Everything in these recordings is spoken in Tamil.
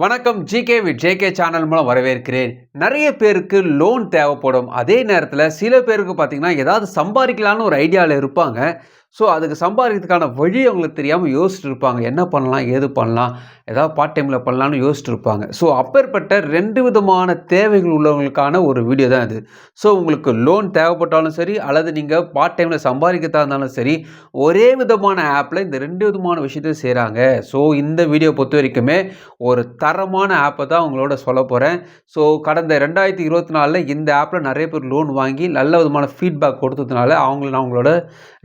வணக்கம். ஜிகே வித் ஜேகே சேனல் மூலம் வரவேற்கிறேன். நிறைய பேருக்கு லோன் தேவைப்படும். அதே நேரத்தில் சில பேருக்கு பார்த்தீங்கன்னா, ஏதாவது சம்பாதிக்கலான்னு ஒரு ஐடியாவில் இருப்பாங்க. ஸோ அதுக்கு சம்பாதிக்கிறதுக்கான வழி அவங்களுக்கு தெரியாமல் யோசிச்சுட்டு இருப்பாங்க. என்ன பண்ணலாம், ஏது பண்ணலாம், ஏதாவது பார்ட் டைமில் பண்ணலான்னு யோசிச்சுட்டு இருப்பாங்க. ஸோ அப்பேற்பட்ட 2 விதமான தேவைகள் உள்ளவங்களுக்கான ஒரு வீடியோ தான் இது. ஸோ உங்களுக்கு லோன் தேவைப்பட்டாலும் சரி, அல்லது நீங்கள் பார்ட் டைமில் சம்பாதிக்கிறதா இருந்தாலும் சரி, ஒரே விதமான ஆப்பில் இந்த 2 விதமான விஷயத்தையும் செய்கிறாங்க. ஸோ இந்த வீடியோ பொறுத்த வரைக்குமே ஒரு தரமான ஆப்பை தான் உங்களோட சொல்ல போகிறேன். ஸோ கடந்த 2024 இந்த ஆப்பில் நிறைய பேர் லோன் வாங்கி நல்ல விதமான ஃபீட்பேக் கொடுத்ததுனால நான் உங்களோட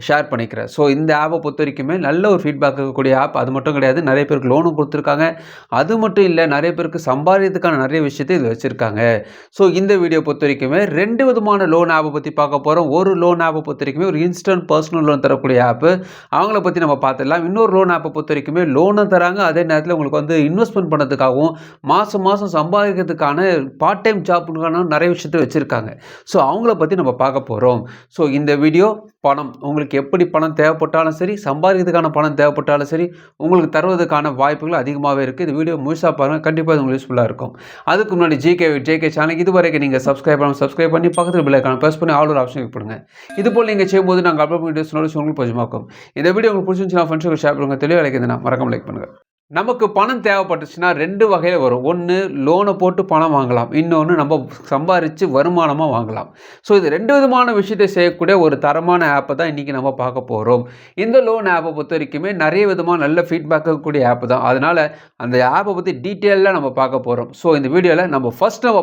ஷேர் பண்ணிக்கிறேன். ஸோ இந்த ஆப்பை பொறுத்த வரைக்குமே நல்ல ஒரு ஃபீட்பேக் இருக்கக்கூடிய ஆப். அது மட்டும் கிடையாது, நிறைய பேருக்கு லோனும் கொடுத்துருக்காங்க. அது மட்டும் இல்லை, நிறைய பேருக்கு சம்பாதிக்கிறதுக்கான நிறைய விஷயத்தை இதில் வச்சுருக்காங்க. ஸோ இந்த வீடியோ பொறுத்த வரைக்குமே 2 விதமான லோன் ஆப்பை பற்றி பார்க்க போகிறோம். ஒரு லோன் ஆப்பை பொறுத்த வரைக்குமே ஒரு இன்ஸ்டன்ட் பர்சனல் லோன் தரக்கூடிய ஆப்பு, அவங்கள பற்றி நம்ம பார்த்துடலாம். இன்னொரு லோன் ஆப்பை பொறுத்த வரைக்குமே லோனும் தராங்க, அதே நேரத்தில் உங்களுக்கு வந்து இன்வெஸ்ட்மெண்ட் பண்ணுறதுக்காகவும் மாதம் மாதம் சம்பாதிக்கிறதுக்கான பார்ட் டைம் ஜாப்புக்கான நிறைய விஷயத்தை வச்சுருக்காங்க. ஸோ அவங்கள பற்றி நம்ம பார்க்க போகிறோம். ஸோ இந்த வீடியோ பணம் உங்களுக்கு எப்படி பணம் தேவைப்பட்டாலும் சரி, சம்பாதிக்கிறதுக்கான பணம் தேவைப்பட்டாலும் சரி, உங்களுக்கு தருவதற்கான வாய்ப்புகள் அதிகமாகவே இருக்குது. இந்த வீடியோ முழுசாக பாருங்கள், கண்டிப்பாக இது உங்களுக்கு யூஸ்ஃபுல்லாக இருக்கும். அதுக்கு முன்னாடி ஜேகே சேனலுக்கு இதுவரைக்கும் நீங்கள் சப்ஸ்கிரைப் பண்ணி பக்கத்தில் பெல் ஐகானை ப்ரெஸ் பண்ணி ஆல் ஒரு ஆப்ஷன் கிளிக் பண்ணுங்கள். இதுபோல் நீங்கள் செய்யும்போது நாங்கள் அப்லோட் வீடியோஸ் நோட்டிஸ் உங்களுக்கு கொஞ்சமாக்கும். இந்த வீடியோ உங்களுக்கு பிடிச்சிருந்துச்சுன்னா ஃப்ரெண்ட்ஸுக்கு ஷேர் பண்ணுங்கள். தெளிவாக கிடைக்குதுன்னா மறக்காம லைக் பண்ணுங்கள். நமக்கு பணம் தேவைப்பட்டுச்சுன்னா 2 வகையில் வரும். ஒன்று லோனை போட்டு பணம் வாங்கலாம், இன்னொன்று நம்ம சம்பாரித்து வருமானமாக வாங்கலாம். ஸோ இது 2 விதமான விஷயத்தை செய்யக்கூடிய ஒரு தரமான ஆப்பை தான் இன்றைக்கி நம்ம பார்க்க போகிறோம். இந்த லோன் ஆப்பை பொறுத்த வரைக்குமே நிறைய விதமாக நல்ல ஃபீட்பேக் இருக்கக்கூடிய ஆப் தான். அதனால் அந்த ஆப்பை பற்றி டீட்டெயிலாக நம்ம பார்க்க போகிறோம். ஸோ இந்த வீடியோவில் நம்ம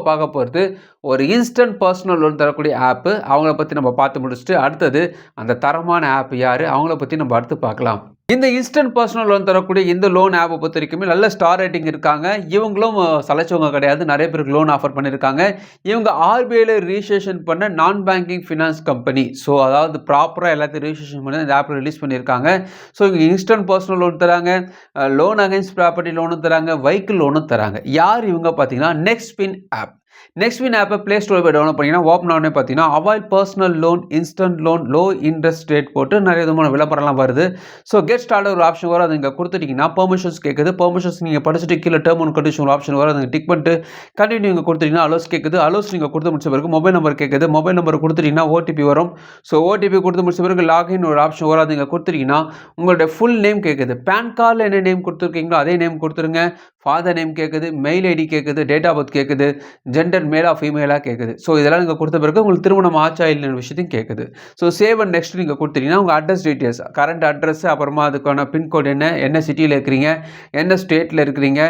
பார்க்க போகிறது ஒரு இன்ஸ்டன்ட் பர்சனல் லோன் தரக்கூடிய ஆப்பு. அவங்கள பற்றி நம்ம பார்த்து முடிச்சுட்டு அடுத்தது அந்த தரமான ஆப் யார், அவங்கள பற்றி நம்ம அடுத்து பார்க்கலாம். இந்த இன்ஸ்டன்ட் பர்சனல் லோன் தரக்கூடிய இந்த லோன் ஆப்பை பொறுத்த வரைக்குமே நல்ல ஸ்டார் ரேட்டிங் இருக்காங்க. இவங்களும் சலைச்சவங்க கிடையாது, நிறைய பேருக்கு லோன் ஆஃபர் பண்ணியிருக்காங்க. இவங்க ஆர்பிஐயில் ரிஜிஸ்ட்ரேஷன் பண்ண நான் பேங்கிங் ஃபினான்ஸ் கம்பெனி. ஸோ அதாவது ப்ராப்பராக எல்லாத்தையும் ரிஜிஸ்ட்ரேஷன் பண்ணி இந்த ஆப்பில் ரிலீஸ் பண்ணியிருக்காங்க. ஸோ இவங்க இன்ஸ்டன்ட் பர்சனல் லோன் தராங்க, லோன் அகைன்ஸ்ட் ப்ராப்பர்ட்டி லோனும் தராங்க, வெஹிக்கிள் லோனும் தராங்க. யார் இவங்க பார்த்தீங்கன்னா நெக்ஸ்ட்வின் ஆப். நெக்ஸ்ட்வின் ஆப்பை ப்ளே ஸ்டோரில் போய் டவுன்லோட் பண்ணிங்கன்னா ஓப்பன் ஆனே பார்த்தீங்கன்னா avoid personal loan, instant loan, low interest rate போட்டு நிறைய விதமான விளம்பரம்லாம் வருது. ஸோ கெட் ஸ்டார்ட் ஒரு ஆப்ஷன் வரும், அது நீங்கள் கொடுத்துட்டீங்கன்னா பெர்மிஷன்ஸ் கேட்குது. பெர்மிஷன்ஸ் நீங்கள் படிச்சுட்டு கீழே டேர்ம் அண்ட் கண்டிஷன் ஒரு ஆப்ஷன் வரும், அதை டிக் பண்ணிட்டு கண்டினியூ நீங்கள் கொடுத்துட்டீங்கன்னா அலோஸ் கேட்குது. அலோஸ் நீங்கள் கொடுத்து முடிச்ச பிறகு மொபைல் நம்பர் கேட்குது. மொபைல் நம்பர் கொடுத்துட்டீங்கன்னா ஓடிபி வரும். ஸோ ஓடிபி கொடுத்து முடிச்ச பிறகு லாகின் ஒரு ஆப்ஷன் வரும், அது நீங்கள் கொடுத்துட்டீங்கன்னா உங்களுடைய ஃபுல் நேம் கேட்குது. பேன் கார்டில் என்ன நேம் கொடுத்துருக்கீங்களோ அதே நேம் கொடுத்துருங்க. ஃபாதர் நேம் கேட்குது, மெயில் ஐடி கேட்குது, டேட் ஆஃப் பர்த் கேட்குது, ஜெண்டர் மேலா ஃபீமேலாக கேட்குது. ஸோ இதெல்லாம் நீங்கள் கொடுத்த பிறகு உங்களுக்கு திருமணம் ஆச்சா இல்லைன்னு விஷயத்தையும் கேட்குது. ஸோ சேவ் அண்ட் நெக்ஸ்ட் நீங்கள் கொடுத்தீங்கன்னா உங்கள் அட்ரஸ் டீட்டெயில்ஸ், கரண்ட் அட்ரஸ், அப்புறமா அதுக்கான பின்கோட் என்ன சிட்டியில் இருக்கிறீங்க, என்ன ஸ்டேட்டில் இருக்கிறீங்க,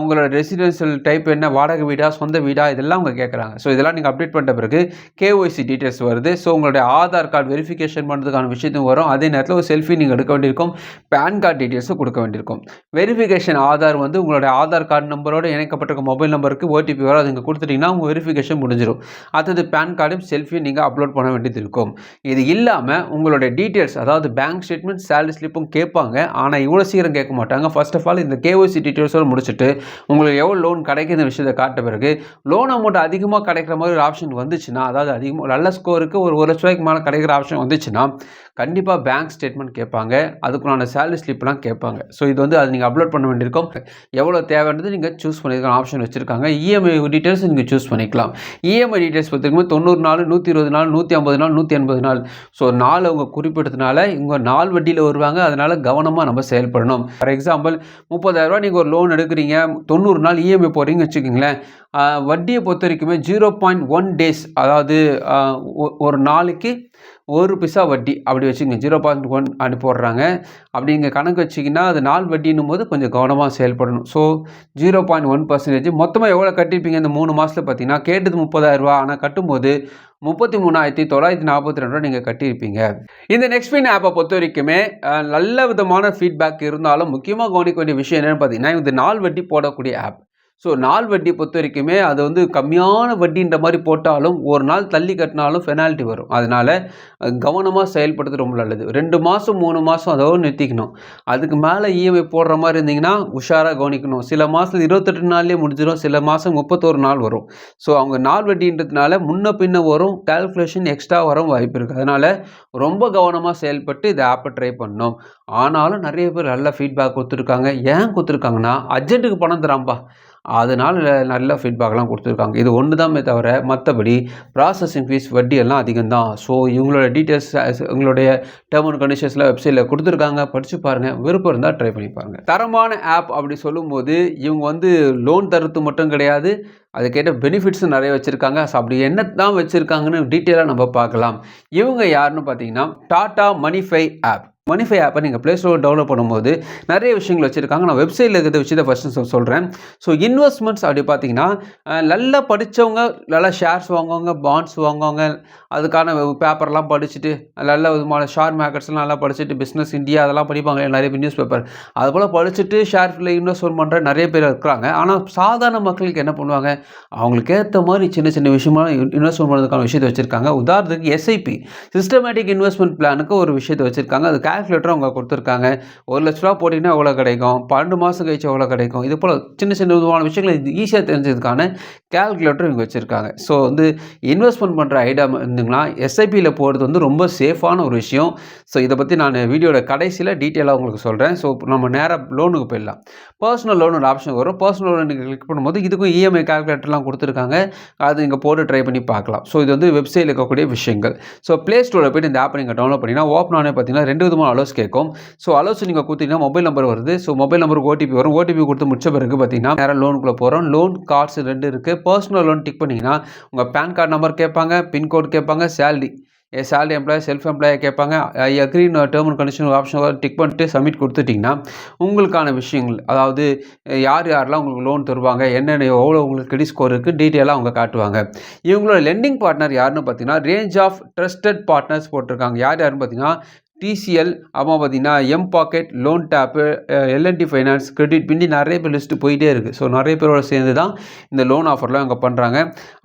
உங்களோட ரெசிடென்ஷியல் டைப் என்ன, வாடகை வீடா சொந்த வீடா, இதெல்லாம் அவங்க கேட்குறாங்க. ஸோ இதெல்லாம் நீங்கள் அப்டேட் பண்ணிட்ட பிறகு கேஒய்சி டீட்டெயில்ஸ் வருது. ஸோ உங்களுடைய ஆதார் கார்டு வெரிஃபிகேஷன் பண்ணுறதுக்கான விஷயத்தையும் வரும். அதே நேரத்தில் ஒரு செல்ஃபி நீங்கள் எடுக்க வேண்டியிருக்கும், பேன் கார்டு டீட்டெயில்ஸும் கொடுக்க வேண்டியிருக்கும். வெரிஃபிகேஷன் ஆதார் வந்து உங்களுடைய ஆதார் கார்டு நம்பரோடு இணைக்கப்பட்ட மொபைல் நம்பருக்கு ஓடிபி வரும், அது நீங்கள் கொடுத்துட்டீங்கன்னா உங்கள் வெரிஃபிகேஷன் முடிஞ்சிடும். அடுத்தது பேன் கார்டும் செல்ஃபியும் நீங்கள் அப்லோட் பண்ண வேண்டியது இருக்கும். இது இல்லாமல் உங்களுடைய டீட்டெயில்ஸ், அதாவது பேங்க் ஸ்டேட்மெண்ட், சேலரி ஸ்லிப்பும் கேட்பாங்க. ஆனால் இவ்வளோ சீக்கிரம் கேட்க மாட்டாங்க. ஃபர்ஸ்ட் ஆஃப் ஆல் இந்த கேஒய்சி டீட்டெயில்ஸோடு முடிச்சுட்டு உங்களுக்கு எவ்வளோ லோன் கிடைக்குது விஷயத்தை காட்ட பிறகு லோன் அமௌண்ட் அதிகமாக கிடைக்கிற மாதிரி ஒரு ஆப்ஷன் வந்துச்சுன்னா, அதாவது அதிகமாக நல்ல ஸ்கோருக்கு ஒரு ₹1,00,000 மேலே கிடைக்கிற ஆப்ஷன் வந்துச்சுன்னா கண்டிப்பாக பேங்க் ஸ்டேட்மெண்ட் கேட்பாங்க, அதுக்குள்ளான சேலரி ஸ்லிப்லாம் கேட்பாங்க. ஸோ இது வந்து அது நீங்கள் அப்லோட் பண்ண வேண்டியிருக்கும். எவ்வளோ தேவைன்றது நீங்கள் சூஸ் பண்ணியிருக்க ஆப்ஷன் வச்சுருக்காங்க. இஎம்ஐ டீட்டெயில்ஸ் நீங்கள் சூஸ் பண்ணிக்கலாம். இஎம்ஐ டீட்டெயில்ஸ் பார்த்திங்கன்னா 90 நாள், 120 நாள், 150 நாள், 180 நாள். ஸோ நாள் அவங்க குறிப்பிட்டதுனால இவங்க நாள் வட்டியில் வருவாங்க. அதனால் கவனமாக நம்ம செயல்படணும். ஃபார் எக்ஸாம்பிள் ₹30,000 நீங்கள் ஒரு லோன் எடுக்கிறீங்க, 90 நாள் இஎம்ஐ போகிறீங்கன்னு வச்சுக்கிங்களேன். வட்டியை பொறுத்த வரைக்குமே 0.1 டேஸ், அதாவது ஒரு நாளைக்கு 1 பைசா வட்டி அப்படி வச்சுக்கோங்க. 0.1 அப்படி போடுறாங்க. அப்படி நீங்கள் கணக்கு வச்சிங்கன்னா அது நாள் வட்டின்னும் போது கொஞ்சம் கவனமாக செயல்படணும். ஸோ 0.1% மொத்தமாக எவ்வளோ கட்டியிருப்பீங்க இந்த 3 மாதத்தில் பார்த்தீங்கன்னா, கேட்டது ₹30,000, ஆனால் கட்டும்போது ₹33,942 நீங்கள் கட்டியிருப்பீங்க. இந்த நெக்ஸ்ட்வின் ஆப்பை பொறுத்த வரைக்குமே நல்ல விதமான ஃபீட்பேக் இருந்தாலும் முக்கியமாக கவனிக்க வேண்டிய விஷயம் என்னென்னு பார்த்தீங்கன்னா, இது நாள் வட்டி போடக்கூடிய ஆப். ஸோ நாள் வட்டி பொறுத்த வரைக்குமே அது வந்து கம்மியான வட்டின்ற மாதிரி போட்டாலும் ஒரு நாள் தள்ளி கட்டினாலும் பெனால்ட்டி வரும். அதனால் கவனமாக செயல்படுறது ரொம்ப நல்லது. 2 மாதம் 3 மாதம் அதோடு நிறுத்திக்கணும். அதுக்கு மேலே இஎம்ஐ போடுற மாதிரி இருந்தீங்கன்னா உஷாராக கவனிக்கணும். சில மாதம் 28 நாள்லேயே முடிஞ்சிடும், சில மாதம் 31 நாள் வரும். ஸோ அவங்க நாள் வட்டின்றதுனால முன்ன பின்ன வரும், கால்குலேஷன் எக்ஸ்ட்ரா வர வாய்ப்பு இருக்குது. அதனால் ரொம்ப கவனமாக செயல்பட்டு இந்த ஆப்பை ட்ரை பண்ணணும். ஆனாலும் நிறைய பேர் நல்ல ஃபீட்பேக் கொடுத்துருக்காங்க. ஏன் கொடுத்துருக்காங்கன்னா, அர்ஜென்ட்டுக்கு பணம் தராம்பா, அதனால நல்ல ஃபீட்பேக்லாம் குடுத்துருக்காங்க. இது ஒண்ணு தாமே தவிர, மத்தபடி ப்ராசஸிங் ஃபீஸ் வட்டி எல்லாம் அதிகம் தான். ஸோ இவங்களோட டீட்டெயில்ஸ் இவங்களுடைய டெர்ம் அண்ட் கண்டிஷன்ஸ்லாம் வெப்சைட்ல குடுத்துருக்காங்க. படிச்சு பாருங்க. விருப்பம் இருந்தா ட்ரை பண்ணி பாருங்க. தரமான ஆப் அப்படி சொல்லும்போது, இவங்க வந்து லோன் தர்றது மட்டும் கிடையாது. அதுக்கேத்த பெனிஃபிட்ஸும் நெறைய வச்சிருக்காங்க. ஸோ அப்படி என்னத்தான் வச்சிருக்காங்கன்னு டீட்டெயிலா நம்ம பார்க்கலாம். இவங்க யாருன்னு பார்த்தீங்கன்னா, டாடா மனிஃபை ஆப். மனிஃபை ஆப்பை நீங்க Play Store டவுன்லோட் பண்ணும்போது நெறைய விஷயங்கள் வச்சிருக்காங்க. நான் வெப்சைட்ல இருக்கிற விஷயத்த ஃபர்ஸ்ட்டு சொல்றேன். ஸோ இன்வெஸ்ட்மெண்ட்ஸ் அப்படி பார்த்தீங்கன்னா, நல்லா படிச்சவங்க நல்லா ஷேர்ஸ் வாங்குவாங்க, பாண்ட்ஸ் வாங்குவாங்க. அதுக்கான பேப்பர்லாம் படிச்சுட்டு, நல்ல விதமான ஷேர் மார்க்கெட்ஸ்லாம் நல்லா படிச்சுட்டு, பிசினஸ் இந்தியா அதெல்லாம் படிப்பாங்க நெறைய நியூஸ் பேப்பர். அதுபோல படிச்சுட்டு ஷேர்ல இன்வெஸ்ட்மெண்ட் பண்ற நெறைய பேர் இருக்கிறாங்க. ஆனா சாதாரண மக்களுக்கு என்ன பண்ணுவாங்க, அவங்களுக்கு ஏத்த மாரி சின்ன சின்ன விஷயமா இன்வெஸ்ட்மெண்ட் பண்றதுக்கான விஷயத்த வச்சிருக்காங்க. உதாரணத்துக்கு எஸ்ஐபி சிஸ்டமேட்டிக் இன்வெஸ்ட்மெண்ட் பிளானுக்கு ஒரு விஷயத்த வச்சிருக்காங்க. அது கால்குலேட்டர் அவங்க குடுத்துருக்காங்க. ரூ. 1,00,000 போட்டீங்கன்னா எவ்வளோ கிடைக்கும்? 12 மாசம் கழிச்சு எவ்வளோ கிடைக்கும்? இது போல சின்ன சின்ன விதமான விஷயங்கள ஈஸியா தெரிஞ்சதுக்கான கால்குலேட்டர் இவங்க வச்சிருக்காங்க. ஸோ வந்து இன்வெஸ்ட்மெண்ட் பண்ற ஐடியா இருந்தீங்கன்னா, எஸ்ஐபில போறது வந்து ரொம்ப சேஃபான ஒரு விஷயம். ஸோ இத பத்தி நான் வீடியோட கடைசியில டீட்டெயிலா உங்களுக்கு சொல்றேன். ஸோ நம்ம நேரா லோனுக்கு போயிடலாம். பர்சனல் லோன் ஒரு ஆப்ஷன் வரும். பர்சனல் லோன் நீங்க கிளிக் பண்ணும்போது இதுக்கும் இஎம்ஐ கால்குலேட்டர்லாம் குடுத்துருக்காங்க. அது நீங்க போட்டு ட்ரை பண்ணி பார்க்கலாம். ஸோ இது வந்து வெப்சைட்ல இருக்கக்கூடிய விஷயங்கள். ஸோ Play Storeல போயிட்டு இந்த ஆப்பை நீங்க டவுன்லோட் பண்ணீங்கன்னா, ஓப்பன் ஆனே பார்த்தீங்கன்னா 2 விதமான அலோவ்ஸ் கேட்கும். ஸோ அலோவ்ஸ் நீங்க குடுத்தீங்கன்னா மொபைல் நம்பர் வருது. ஸோ மொபைல் நம்பருக்கு ஓடிபி வரும். ஓடிபி குடுத்து முடிச்ச பிறகு பார்த்தீங்கன்னா, நேரா லோனுக்குள்ள போறோம். லோன் கார்ட்ஸ் 2 இருக்கு. பர்சனல் லோன் டிக் பண்ணீங்கன்னா, உங்க பான் கார்ட் நம்பர் கேட்பாங்க, பின் கோட் கேட்பாங்க, salary salary employee, self employee கேட்பாங்க. ஐ அக்ரின்னு term and condition option tick பண்ணிட்டு சப்மிட் குடுத்துட்டீங்கன்னா, உங்களுக்கான விஷயங்கள் அதாவது யார் யாரெல்லாம் உங்களுக்கு லோன் தருவாங்க, என்னென்ன எவ்வளோ உங்களுக்கு கிரெடிட் ஸ்கோர் இருக்கு டீட்டெயிலா அவங்க காட்டுவாங்க. இவங்களோட லெண்டிங் பார்ட்னர் யாருன்னு பார்த்தீங்கன்னா, ரேஞ்ச் ஆஃப் ட்ரஸ்டட் பார்ட்னர்ஸ் போட்டிருக்காங்க. யார் யாருன்னு பார்த்தீங்கன்னா, டிசிஎல், அப்புறமா பார்த்தீங்கன்னா எம்பாக்கெட், loan tape, L&T finance, credit பின்னி நெறைய பேர் லிஸ்ட் போயிட்டே இருக்கு. ஸோ நெறைய பேரோட சேர்ந்து தான் இந்த லோன் ஆஃபர்லாம் இவங்க பண்றாங்க.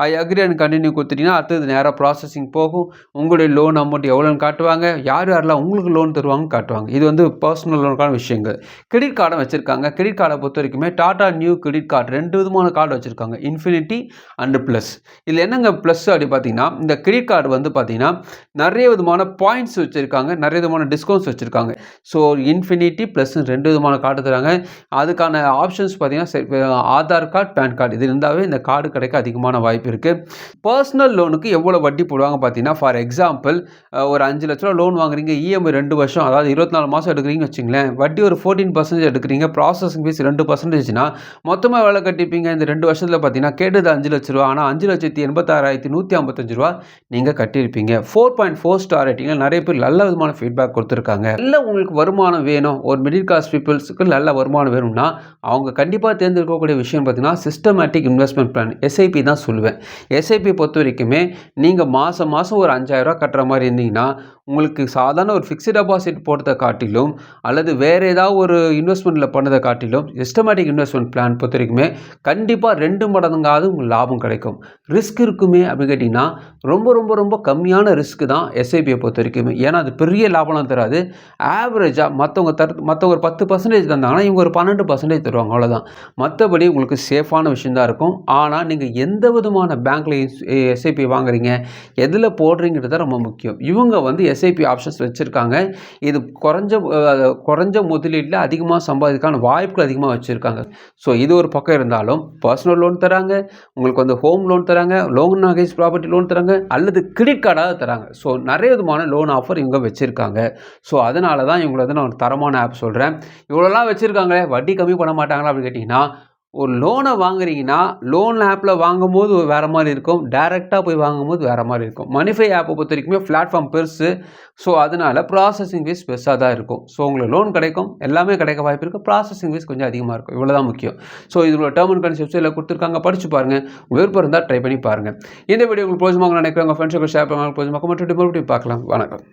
ஐ அக்ரி அண்ட் கன்டின்யூ குடுத்துட்டீங்கன்னா, அடுத்தது நேரா ப்ராசஸிங் போகும். உங்களுடைய லோன் அமௌண்ட் எவ்வளோன்னு காட்டுவாங்க. யார் யாரெல்லாம் உங்களுக்கு லோன் தருவாங்கன்னு காட்டுவாங்க. இது வந்து பர்சனல் லோனுக்கான விஷயங்கள். கிரெடிட் கார்டும் வச்சிருக்காங்க. கிரெடிட் கார்டை பொறுத்தவரைக்குமே டாடா நியூ கிரெடிட் கார்டு 2 விதமான கார்டு வச்சிருக்காங்க. Infinity and plus. இதுல என்னங்க பிளஸ் அப்படி பார்த்தீங்கன்னா, இந்த கிரெடிட் கார்டு வந்து பார்த்தீங்கன்னா, நெறைய விதமான பாயிண்ட்ஸ் வச்சிருக்காங்க. நெறைய விதமான டிஸ்கவுண்ட்ஸ் வச்சிருக்காங்க. ஸோ இன்ஃபினிட்டி பிளஸ் 2 விதமான கார்டு தராங்க. அதுக்கான ஆப்ஷன்ஸ் பார்த்தீங்கன்னா, ஆதார் கார்டு, பான் கார்டு இது இருந்தாவே இந்த கார்டு கிடைக்க அதிகமான வாய்ப்பு இருக்கு. பர்சனல் லோனுக்கு எவ்வளோ வட்டி போடுவாங்க பார்த்தீங்கன்னா, ஃபார் எக்ஸாம்பிள் ஒரு ரூ. 5,00,000 லோன் வாங்குறீங்க. இஎம்ஐ 2 வருஷம் அதாவது 24 மாசம் எடுக்குறீங்கன்னு வச்சுங்களேன். வட்டி ஒரு 14% எடுக்குறீங்க. ப்ராசஸிங் ஃபீஸ் 2%னா மொத்தமா எவ்வளோ கட்டியிருப்பீங்க இந்த 2 வருஷத்துல பார்த்தீங்கன்னா, கேட்டது ரூ. 5,00,000 ஆனா ரூ. 5,86,155 நீங்க கட்டியிருப்பீங்க. 4.4 ஸ்டார் ரேட்டிங்ல நெறைய பேர் நல்ல விதமான ஃபீட்பேக் குடுத்துருக்காங்க. நல்ல உங்களுக்கு வருமானம் வேணும். ஒரு மிடில் கிளாஸ் பீப்பிள்ஸ்க்கு நல்ல வருமானம் வேணும்னா, அவங்க கண்டிப்பா தேர்ந்தெடுக்கக்கூடிய விஷயம் பார்த்தீங்கன்னா, சிஸ்டமேட்டிக் இன்வெஸ்ட்மெண்ட் பிளான் எஸ்ஐபி தான் சொல்லுவேன். எஸ்ஐபி பொறுத்தவரைக்குமே நீங்க மாசம் மாசம் ஒரு ரூ. 5,000 கட்டுற மாரி இருந்தீங்கன்னா, உங்களுக்கு சாதாரண ஒரு ஃபிக்ஸ்ட் டெபாசிட் போடுறத காட்டிலும், அல்லது வேற ஏதாவது ஒரு இன்வெஸ்ட்மெண்ட்ல பண்ணத காட்டிலும், சிஸ்டமேட்டிக் இன்வெஸ்ட்மெண்ட் பிளான் பொறுத்தவரைக்குமே கண்டிப்பா 2 மடங்காவது உங்களுக்கு லாபம் கிடைக்கும். ரிஸ்க் இருக்குமே அப்படின்னு கேட்டீங்கன்னா, ரொம்ப ரொம்ப ரொம்ப கம்மியான ரிஸ்க் தான் எஸ்ஐபியை பொறுத்தவரைக்குமே. ஏன்னா அது பெரிய லாபம்லாம் தராது. ஆவரேஜா மத்தவங்க ஒரு 10% தந்தாங்கன்னா, இவங்க ஒரு 12% தருவாங்க அவ்வளோதான். மத்தபடி உங்களுக்கு சேஃபான விஷயம் தான் இருக்கும். ஆனா நீங்க எந்த விதமான பேங்க்ல எஸ்ஐபி வாங்குறீங்க, எதுல போடுறீங்கிறது தான் ரொம்ப முக்கியம். இவங்க வந்து எஸ்ஐபி ஆப்ஷன்ஸ் வச்சிருக்காங்க. இது குறைஞ்ச முதலீட்டுல அதிகமா சம்பாதிக்கான வாய்ப்புகள் அதிகமா வச்சிருக்காங்க. ஸோ இது ஒரு பக்கம் இருந்தாலும், பர்சனல் லோன் தராங்க, உங்களுக்கு வந்து ஹோம் லோன் தராங்க, லோன் அகைன்ஸ்ட் ப்ராப்பர்ட்டி லோன் தராங்க, அல்லது கிரெடிட் கார்டாவது தராங்க. ஸோ நெறைய விதமான லோன் ஆஃபர் இவங்க வச்சிருக்காங்க. ஸோ அதனால தான் இவங்கள வந்து நான் ஒரு தரமான ஆப் சொல்றேன். இவ்வளோலாம் வச்சிருக்காங்களே, வட்டி கம்மி பண்ண மாட்டாங்களா அப்படின்னு கேட்டீங்கன்னா, ஒரு லோன வாங்குறீங்கன்னா, லோன் ஆப்ல வாங்கும்போது வேற மாரி இருக்கும். டைரக்ட்டா போய் வாங்கும்போது வேற மாரி இருக்கும். மனிஃபை ஆப்ப பொறுத்தவரைக்குமே பிளாட்ஃபார்ம் பெருசு. ஸோ அதனால ப்ராசஸிங் ஃபீஸ் பெருசா தான் இருக்கும். ஸோ உங்களுக்கு லோன் கிடைக்கும். எல்லாமே கிடைக்க வாய்ப்பு இருக்கு. ப்ராசஸிங் ஃபீஸ் கொஞ்சம் அதிகமா இருக்கும். இவ்வளோ தான் முக்கியம். ஸோ இதோட டெர்ம் அண்ட் கண்டிஷன்ஸ் வெப்சைட்ல குடுத்துருக்காங்க. படிச்சு பாருங்க. விருப்பம் இருந்தா ட்ரை பண்ணி பாருங்க. இந்த வீடியோ உங்களுக்கு பிரோஜனமா இருக்கும்னு நினைக்கிறேன். உங்க ஃப்ரெண்ட்ஸ்க்கு ஷேர் பண்ணுங்க. பிரோஜனமா மறுபடியும் பார்க்கலாம். வணக்கம்.